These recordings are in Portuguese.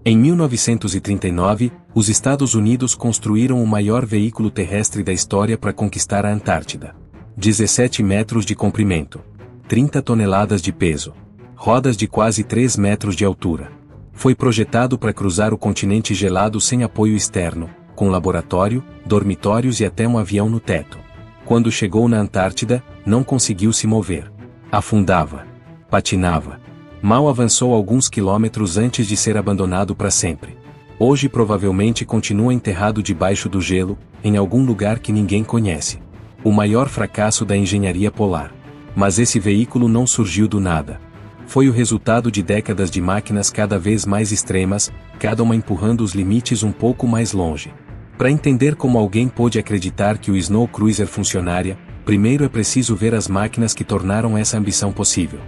Em 1939, os Estados Unidos construíram o maior veículo terrestre da história para conquistar a Antártida. 17 metros de comprimento. 30 toneladas de peso. Rodas de quase 3 metros de altura. Foi projetado para cruzar o continente gelado sem apoio externo, com laboratório, dormitórios e até um avião no teto. Quando chegou na Antártida, não conseguiu se mover. Afundava. Patinava. Mal avançou alguns quilômetros antes de ser abandonado para sempre. Hoje provavelmente continua enterrado debaixo do gelo, em algum lugar que ninguém conhece. O maior fracasso da engenharia polar. Mas esse veículo não surgiu do nada. Foi o resultado de décadas de máquinas cada vez mais extremas, cada uma empurrando os limites um pouco mais longe. Para entender como alguém pôde acreditar que o Snow Cruiser funcionaria, primeiro é preciso ver as máquinas que tornaram essa ambição possível.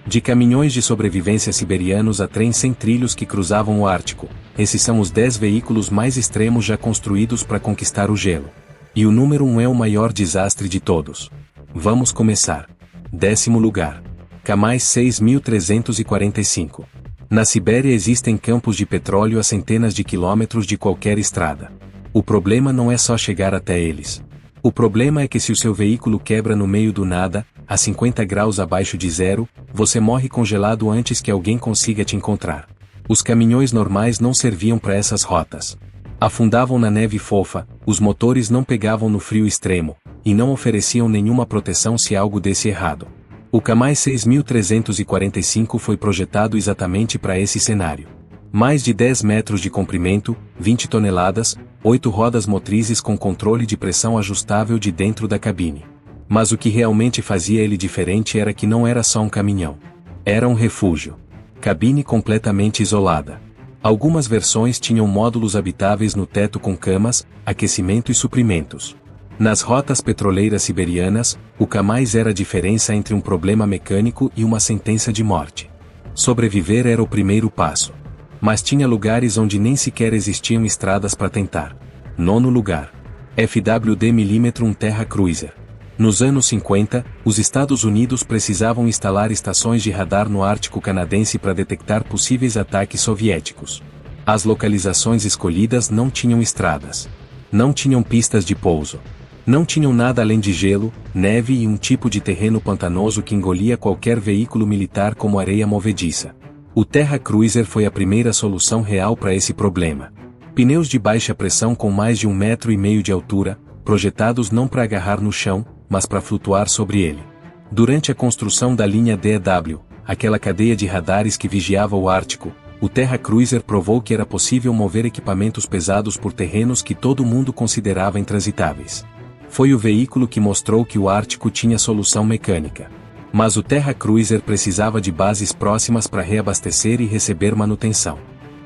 De caminhões de sobrevivência siberianos a trens sem trilhos que cruzavam o Ártico, esses são os 10 veículos mais extremos já construídos para conquistar o gelo. E o número 1 é o maior desastre de todos. Vamos começar. 10º lugar. Kamaz 6345. Na Sibéria existem campos de petróleo a centenas de quilômetros de qualquer estrada. O problema não é só chegar até eles. O problema é que se o seu veículo quebra no meio do nada, a 50 graus abaixo de zero, você morre congelado antes que alguém consiga te encontrar. Os caminhões normais não serviam para essas rotas. Afundavam na neve fofa, os motores não pegavam no frio extremo, e não ofereciam nenhuma proteção se algo desse errado. O Kamaz 6345 foi projetado exatamente para esse cenário. Mais de 10 metros de comprimento, 20 toneladas, 8 rodas motrizes com controle de pressão ajustável de dentro da cabine. Mas o que realmente fazia ele diferente era que não era só um caminhão. Era um refúgio. Cabine completamente isolada. Algumas versões tinham módulos habitáveis no teto com camas, aquecimento e suprimentos. Nas rotas petroleiras siberianas, o Kamaz era a diferença entre um problema mecânico e uma sentença de morte. Sobreviver era o primeiro passo. Mas tinha lugares onde nem sequer existiam estradas para tentar. 9º lugar. FWD-1 Terra Cruiser. Nos anos 50, os Estados Unidos precisavam instalar estações de radar no Ártico canadense para detectar possíveis ataques soviéticos. As localizações escolhidas não tinham estradas. Não tinham pistas de pouso. Não tinham nada além de gelo, neve e um tipo de terreno pantanoso que engolia qualquer veículo militar como areia movediça. O Terra Cruiser foi a primeira solução real para esse problema. Pneus de baixa pressão com mais de 1,5 metro de altura, projetados não para agarrar no chão, mas para flutuar sobre ele. Durante a construção da linha DEW, aquela cadeia de radares que vigiava o Ártico, o Terra Cruiser provou que era possível mover equipamentos pesados por terrenos que todo mundo considerava intransitáveis. Foi o veículo que mostrou que o Ártico tinha solução mecânica. Mas o Terra Cruiser precisava de bases próximas para reabastecer e receber manutenção.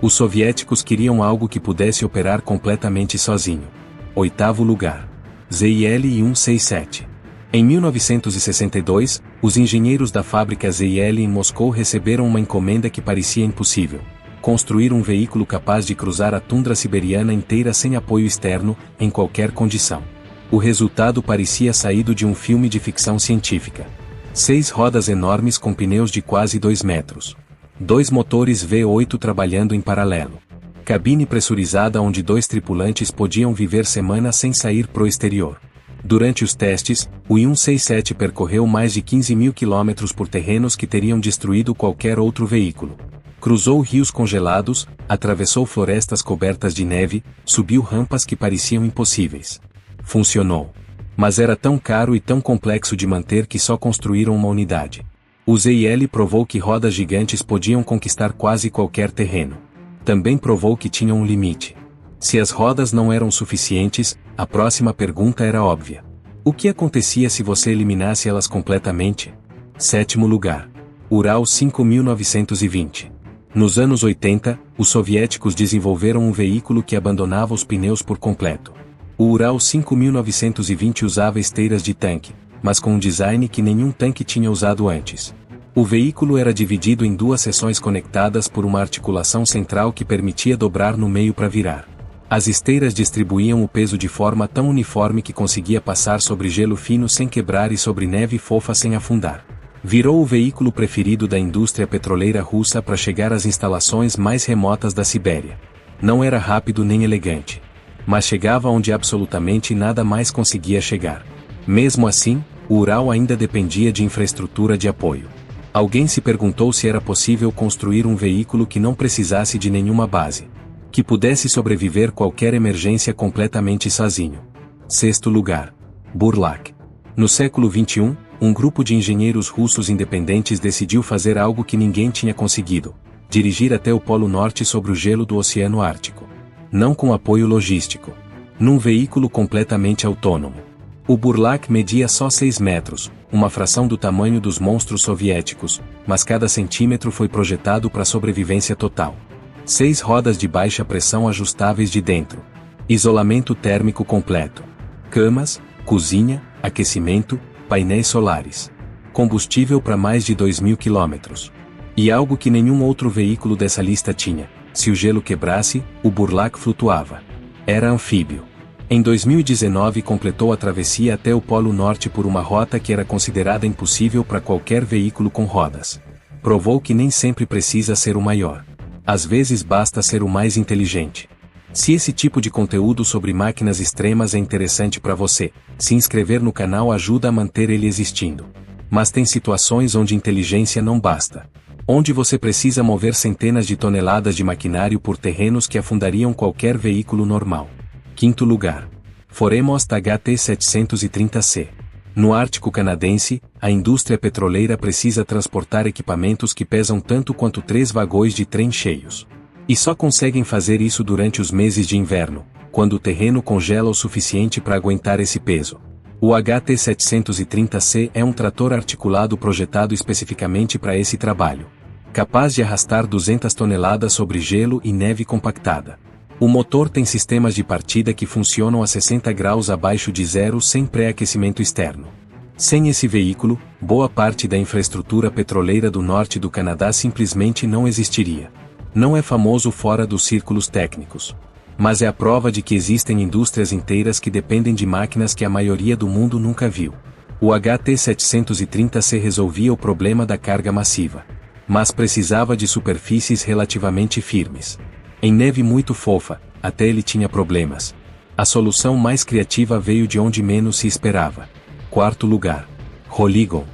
Os soviéticos queriam algo que pudesse operar completamente sozinho. 8º lugar. ZIL-167. Em 1962, os engenheiros da fábrica ZIL em Moscou receberam uma encomenda que parecia impossível. Construir um veículo capaz de cruzar a tundra siberiana inteira sem apoio externo, em qualquer condição. O resultado parecia saído de um filme de ficção científica. 6 rodas enormes com pneus de quase 2 metros. 2 motores V8 trabalhando em paralelo. Cabine pressurizada onde 2 tripulantes podiam viver semanas sem sair pro exterior. Durante os testes, o I-167 percorreu mais de 15 mil quilômetros por terrenos que teriam destruído qualquer outro veículo. Cruzou rios congelados, atravessou florestas cobertas de neve, subiu rampas que pareciam impossíveis. Funcionou. Mas era tão caro e tão complexo de manter que só construíram uma unidade. O ZIL provou que rodas gigantes podiam conquistar quase qualquer terreno. Também provou que tinham um limite. Se as rodas não eram suficientes, a próxima pergunta era óbvia. O que acontecia se você eliminasse elas completamente? 7º lugar. Ural 5920. Nos anos 80, os soviéticos desenvolveram um veículo que abandonava os pneus por completo. O Ural 5920 usava esteiras de tanque, mas com um design que nenhum tanque tinha usado antes. O veículo era dividido em 2 seções conectadas por uma articulação central que permitia dobrar no meio para virar. As esteiras distribuíam o peso de forma tão uniforme que conseguia passar sobre gelo fino sem quebrar e sobre neve fofa sem afundar. Virou o veículo preferido da indústria petroleira russa para chegar às instalações mais remotas da Sibéria. Não era rápido nem elegante, mas chegava onde absolutamente nada mais conseguia chegar. Mesmo assim, o Ural ainda dependia de infraestrutura de apoio. Alguém se perguntou se era possível construir um veículo que não precisasse de nenhuma base, que pudesse sobreviver qualquer emergência completamente sozinho. Sexto lugar. Burlak. No século XXI, um grupo de engenheiros russos independentes decidiu fazer algo que ninguém tinha conseguido: dirigir até o Polo Norte sobre o gelo do Oceano Ártico. Não com apoio logístico. Num veículo completamente autônomo. O Burlak media só 6 metros, uma fração do tamanho dos monstros soviéticos, mas cada centímetro foi projetado para sobrevivência total. 6 rodas de baixa pressão ajustáveis de dentro. Isolamento térmico completo. Camas, cozinha, aquecimento, painéis solares. Combustível para mais de 2.000 quilômetros. E algo que nenhum outro veículo dessa lista tinha: se o gelo quebrasse, o Burlak flutuava. Era anfíbio. Em 2019 completou a travessia até o Polo Norte por uma rota que era considerada impossível para qualquer veículo com rodas. Provou que nem sempre precisa ser o maior. Às vezes basta ser o mais inteligente. Se esse tipo de conteúdo sobre máquinas extremas é interessante para você, se inscrever no canal ajuda a manter ele existindo. Mas tem situações onde inteligência não basta. Onde você precisa mover centenas de toneladas de maquinário por terrenos que afundariam qualquer veículo normal. Quinto lugar. Foremost HT-730C. No Ártico canadense, a indústria petroleira precisa transportar equipamentos que pesam tanto quanto 3 vagões de trem cheios. E só conseguem fazer isso durante os meses de inverno, quando o terreno congela o suficiente para aguentar esse peso. O HT-730C é um trator articulado projetado especificamente para esse trabalho. Capaz de arrastar 200 toneladas sobre gelo e neve compactada. O motor tem sistemas de partida que funcionam a 60 graus abaixo de zero sem pré-aquecimento externo. Sem esse veículo, boa parte da infraestrutura petroleira do norte do Canadá simplesmente não existiria. Não é famoso fora dos círculos técnicos. Mas é a prova de que existem indústrias inteiras que dependem de máquinas que a maioria do mundo nunca viu. O HT-730C resolvia o problema da carga massiva. Mas precisava de superfícies relativamente firmes. Em neve muito fofa, até ele tinha problemas. A solução mais criativa veio de onde menos se esperava. Quarto lugar. Holygon.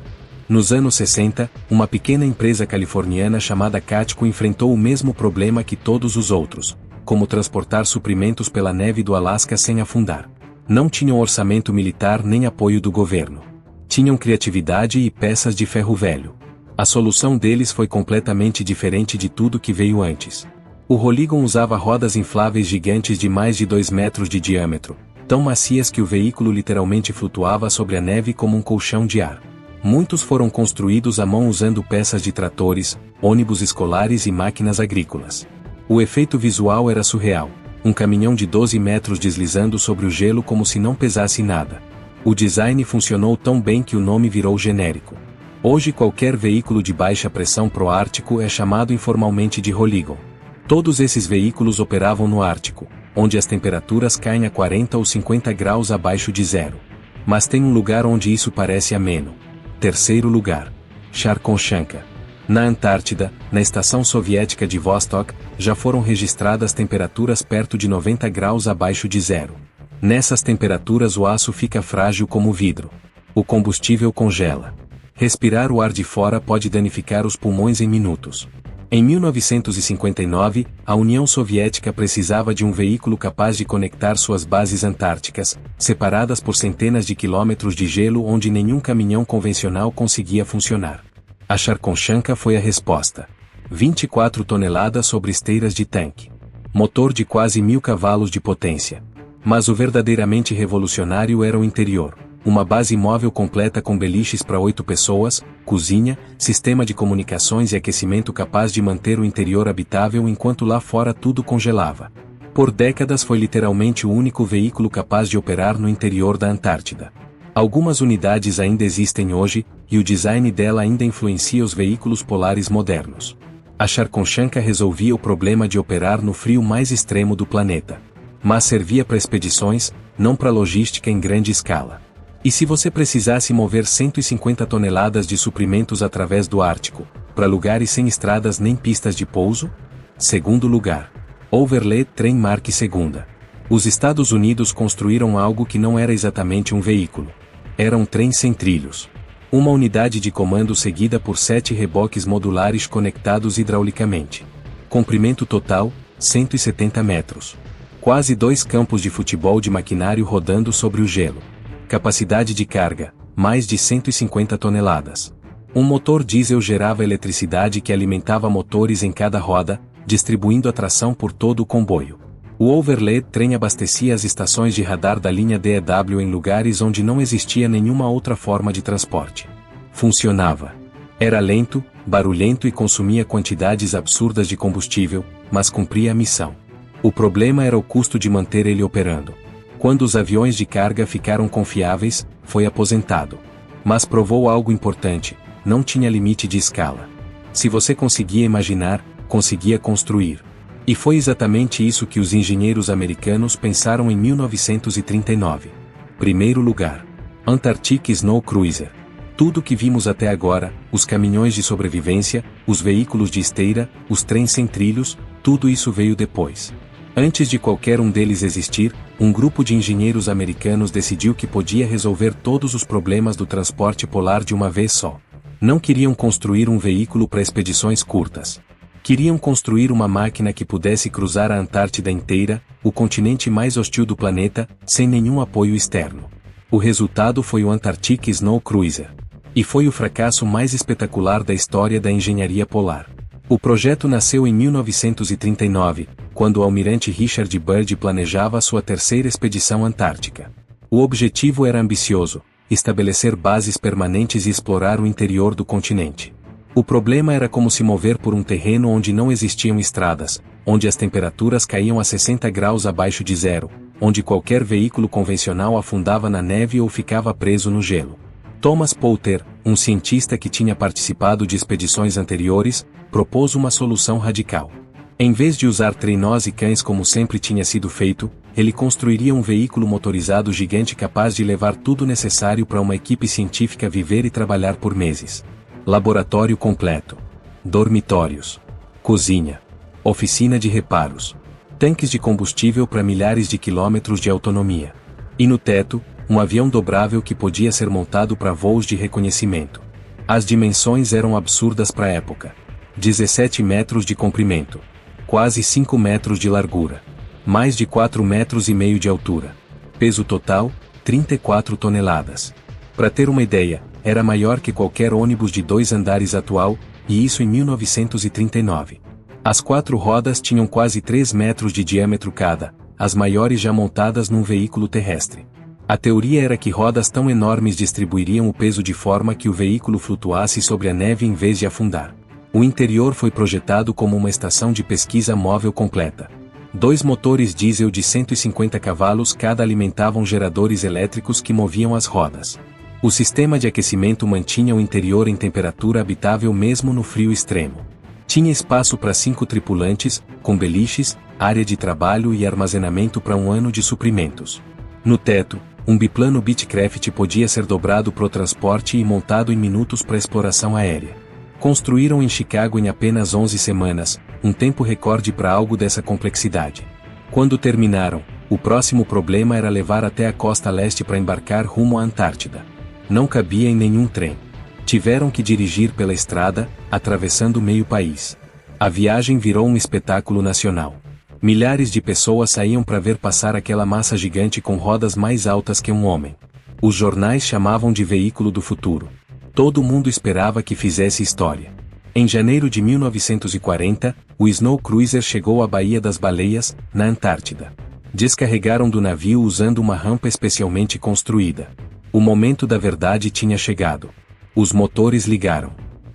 Nos anos 60, uma pequena empresa californiana chamada Catco enfrentou o mesmo problema que todos os outros: como transportar suprimentos pela neve do Alasca sem afundar. Não tinham orçamento militar nem apoio do governo. Tinham criatividade e peças de ferro velho. A solução deles foi completamente diferente de tudo que veio antes. O Holygon usava rodas infláveis gigantes de mais de 2 metros de diâmetro, tão macias que o veículo literalmente flutuava sobre a neve como um colchão de ar. Muitos foram construídos à mão usando peças de tratores, ônibus escolares e máquinas agrícolas. O efeito visual era surreal: um caminhão de 12 metros deslizando sobre o gelo como se não pesasse nada. O design funcionou tão bem que o nome virou genérico. Hoje qualquer veículo de baixa pressão pro Ártico é chamado informalmente de Holygon. Todos esses veículos operavam no Ártico, onde as temperaturas caem a 40 ou 50 graus abaixo de zero. Mas tem um lugar onde isso parece ameno. Terceiro lugar. Charkonchanka. Na Antártida, na estação soviética de Vostok, já foram registradas temperaturas perto de 90 graus abaixo de zero. Nessas temperaturas o aço fica frágil como vidro. O combustível congela. Respirar o ar de fora pode danificar os pulmões em minutos. Em 1959, a União Soviética precisava de um veículo capaz de conectar suas bases antárticas, separadas por centenas de quilômetros de gelo onde nenhum caminhão convencional conseguia funcionar. A Charkonchanka foi a resposta. 24 toneladas sobre esteiras de tanque. Motor de quase 1.000 cavalos de potência. Mas o verdadeiramente revolucionário era o interior. Uma base móvel completa com beliches para 8 pessoas, cozinha, sistema de comunicações e aquecimento capaz de manter o interior habitável enquanto lá fora tudo congelava. Por décadas foi literalmente o único veículo capaz de operar no interior da Antártida. Algumas unidades ainda existem hoje, e o design dela ainda influencia os veículos polares modernos. A Charkonchanka resolvia o problema de operar no frio mais extremo do planeta. Mas servia para expedições, não para logística em grande escala. E se você precisasse mover 150 toneladas de suprimentos através do Ártico, para lugares sem estradas nem pistas de pouso? Segundo lugar. Overland Train Mark II. Os Estados Unidos construíram algo que não era exatamente um veículo. Era um trem sem trilhos. Uma unidade de comando seguida por 7 reboques modulares conectados hidraulicamente. Comprimento total, 170 metros. Quase 2 campos de futebol de maquinário rodando sobre o gelo. Capacidade de carga, mais de 150 toneladas. Um motor diesel gerava eletricidade que alimentava motores em cada roda, distribuindo a tração por todo o comboio. O Overland Train abastecia as estações de radar da linha DEW em lugares onde não existia nenhuma outra forma de transporte. Funcionava. Era lento, barulhento e consumia quantidades absurdas de combustível, mas cumpria a missão. O problema era o custo de manter ele operando. Quando os aviões de carga ficaram confiáveis, foi aposentado. Mas provou algo importante: não tinha limite de escala. Se você conseguia imaginar, conseguia construir. E foi exatamente isso que os engenheiros americanos pensaram em 1939. Primeiro lugar. Antarctic Snow Cruiser. Tudo que vimos até agora, os caminhões de sobrevivência, os veículos de esteira, os trens sem trilhos, tudo isso veio depois. Antes de qualquer um deles existir, um grupo de engenheiros americanos decidiu que podia resolver todos os problemas do transporte polar de uma vez só. Não queriam construir um veículo para expedições curtas. Queriam construir uma máquina que pudesse cruzar a Antártida inteira, o continente mais hostil do planeta, sem nenhum apoio externo. O resultado foi o Antarctic Snow Cruiser. E foi o fracasso mais espetacular da história da engenharia polar. O projeto nasceu em 1939, quando o almirante Richard Byrd planejava sua terceira expedição antártica. O objetivo era ambicioso: estabelecer bases permanentes e explorar o interior do continente. O problema era como se mover por um terreno onde não existiam estradas, onde as temperaturas caíam a 60 graus abaixo de zero, onde qualquer veículo convencional afundava na neve ou ficava preso no gelo. Thomas Poulter, um cientista que tinha participado de expedições anteriores, propôs uma solução radical. Em vez de usar trenós e cães como sempre tinha sido feito, ele construiria um veículo motorizado gigante capaz de levar tudo necessário para uma equipe científica viver e trabalhar por meses. Laboratório completo. Dormitórios. Cozinha. Oficina de reparos. Tanques de combustível para milhares de quilômetros de autonomia. E no teto, um avião dobrável que podia ser montado para voos de reconhecimento. As dimensões eram absurdas para a época. 17 metros de comprimento. Quase 5 metros de largura. Mais de 4,5 metros de altura. Peso total, 34 toneladas. Para ter uma ideia, era maior que qualquer ônibus de 2 andares atual, e isso em 1939. As 4 rodas tinham quase 3 metros de diâmetro cada, as maiores já montadas num veículo terrestre. A teoria era que rodas tão enormes distribuiriam o peso de forma que o veículo flutuasse sobre a neve em vez de afundar. O interior foi projetado como uma estação de pesquisa móvel completa. 2 motores diesel de 150 cavalos cada alimentavam geradores elétricos que moviam as rodas. O sistema de aquecimento mantinha o interior em temperatura habitável mesmo no frio extremo. Tinha espaço para 5 tripulantes, com beliches, área de trabalho e armazenamento para 1 ano de suprimentos. No teto, um biplano Beechcraft podia ser dobrado para o transporte e montado em minutos para exploração aérea. Construíram em Chicago em apenas 11 semanas, um tempo recorde para algo dessa complexidade. Quando terminaram, o próximo problema era levar até a costa leste para embarcar rumo à Antártida. Não cabia em nenhum trem. Tiveram que dirigir pela estrada, atravessando meio país. A viagem virou um espetáculo nacional. Milhares de pessoas saíam para ver passar aquela massa gigante com rodas mais altas que um homem. Os jornais chamavam de veículo do futuro. Todo mundo esperava que fizesse história. Em janeiro de 1940, o Snow Cruiser chegou à Baía das Baleias, na Antártida. Descarregaram do navio usando uma rampa especialmente construída. O momento da verdade tinha chegado. Os motores ligaram.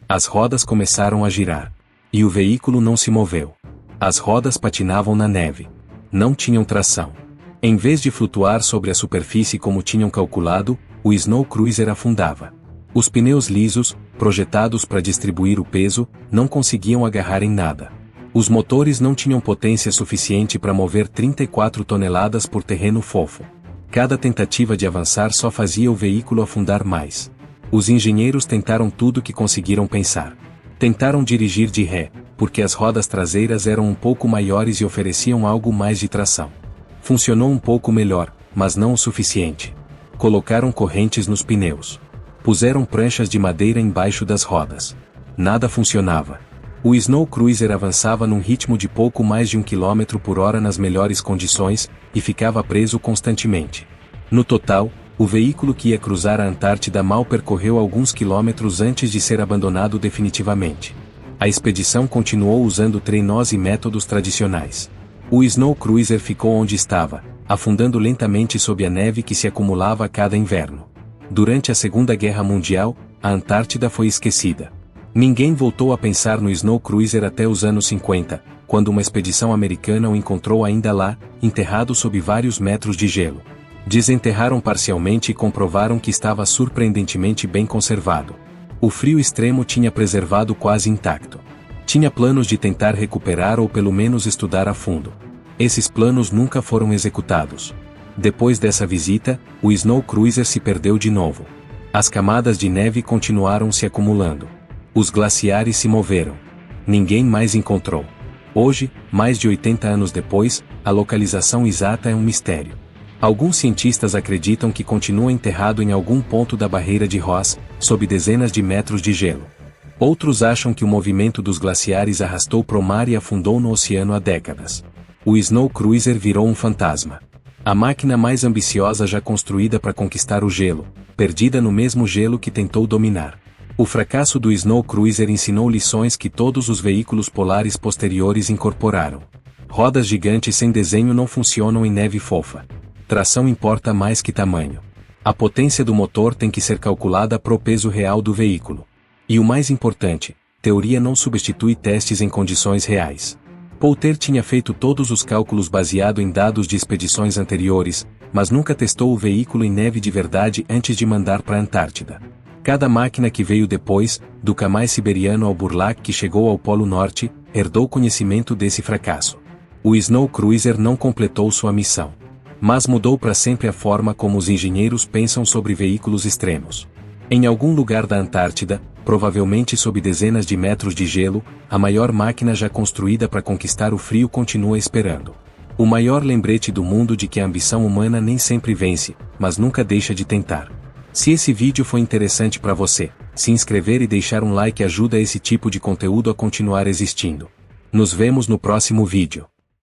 As rodas começaram a girar. E o veículo não se moveu. As rodas patinavam na neve. Não tinham tração. Em vez de flutuar sobre a superfície como tinham calculado, o Snow Cruiser afundava. Os pneus lisos, projetados para distribuir o peso, não conseguiam agarrar em nada. Os motores não tinham potência suficiente para mover 34 toneladas por terreno fofo. Cada tentativa de avançar só fazia o veículo afundar mais. Os engenheiros tentaram tudo que conseguiram pensar. Tentaram dirigir de ré, porque as rodas traseiras eram um pouco maiores e ofereciam algo mais de tração. Funcionou um pouco melhor, mas não o suficiente. Colocaram correntes nos pneus. Puseram pranchas de madeira embaixo das rodas. Nada funcionava. O Snow Cruiser avançava num ritmo de pouco mais de 1 km por hora nas melhores condições, e ficava preso constantemente. No total, o veículo que ia cruzar a Antártida mal percorreu alguns quilômetros antes de ser abandonado definitivamente. A expedição continuou usando trenós e métodos tradicionais. O Snow Cruiser ficou onde estava, afundando lentamente sob a neve que se acumulava a cada inverno. Durante a Segunda Guerra Mundial, a Antártida foi esquecida. Ninguém voltou a pensar no Snow Cruiser até os anos 50, quando uma expedição americana o encontrou ainda lá, enterrado sob vários metros de gelo. Desenterraram parcialmente e comprovaram que estava surpreendentemente bem conservado. O frio extremo tinha preservado quase intacto. Tinha planos de tentar recuperar ou pelo menos estudar a fundo. Esses planos nunca foram executados. Depois dessa visita, o Snow Cruiser se perdeu de novo. As camadas de neve continuaram se acumulando. Os glaciares se moveram. Ninguém mais encontrou. Hoje, mais de 80 anos depois, a localização exata é um mistério. Alguns cientistas acreditam que continua enterrado em algum ponto da barreira de Ross, sob dezenas de metros de gelo. Outros acham que o movimento dos glaciares arrastou pro mar e afundou no oceano há décadas. O Snow Cruiser virou um fantasma. A máquina mais ambiciosa já construída para conquistar o gelo, perdida no mesmo gelo que tentou dominar. O fracasso do Snow Cruiser ensinou lições que todos os veículos polares posteriores incorporaram. Rodas gigantes sem desenho não funcionam em neve fofa. Tração importa mais que tamanho. A potência do motor tem que ser calculada pro peso real do veículo. E o mais importante, teoria não substitui testes em condições reais. Poulter tinha feito todos os cálculos baseado em dados de expedições anteriores, mas nunca testou o veículo em neve de verdade antes de mandar para a Antártida. Cada máquina que veio depois, do Kamai siberiano ao Burlak que chegou ao Polo Norte, herdou conhecimento desse fracasso. O Snow Cruiser não completou sua missão. Mas mudou para sempre a forma como os engenheiros pensam sobre veículos extremos. Em algum lugar da Antártida, provavelmente sob dezenas de metros de gelo, a maior máquina já construída para conquistar o frio continua esperando. O maior lembrete do mundo de que a ambição humana nem sempre vence, mas nunca deixa de tentar. Se esse vídeo foi interessante para você, se inscrever e deixar um like ajuda esse tipo de conteúdo a continuar existindo. Nos vemos no próximo vídeo.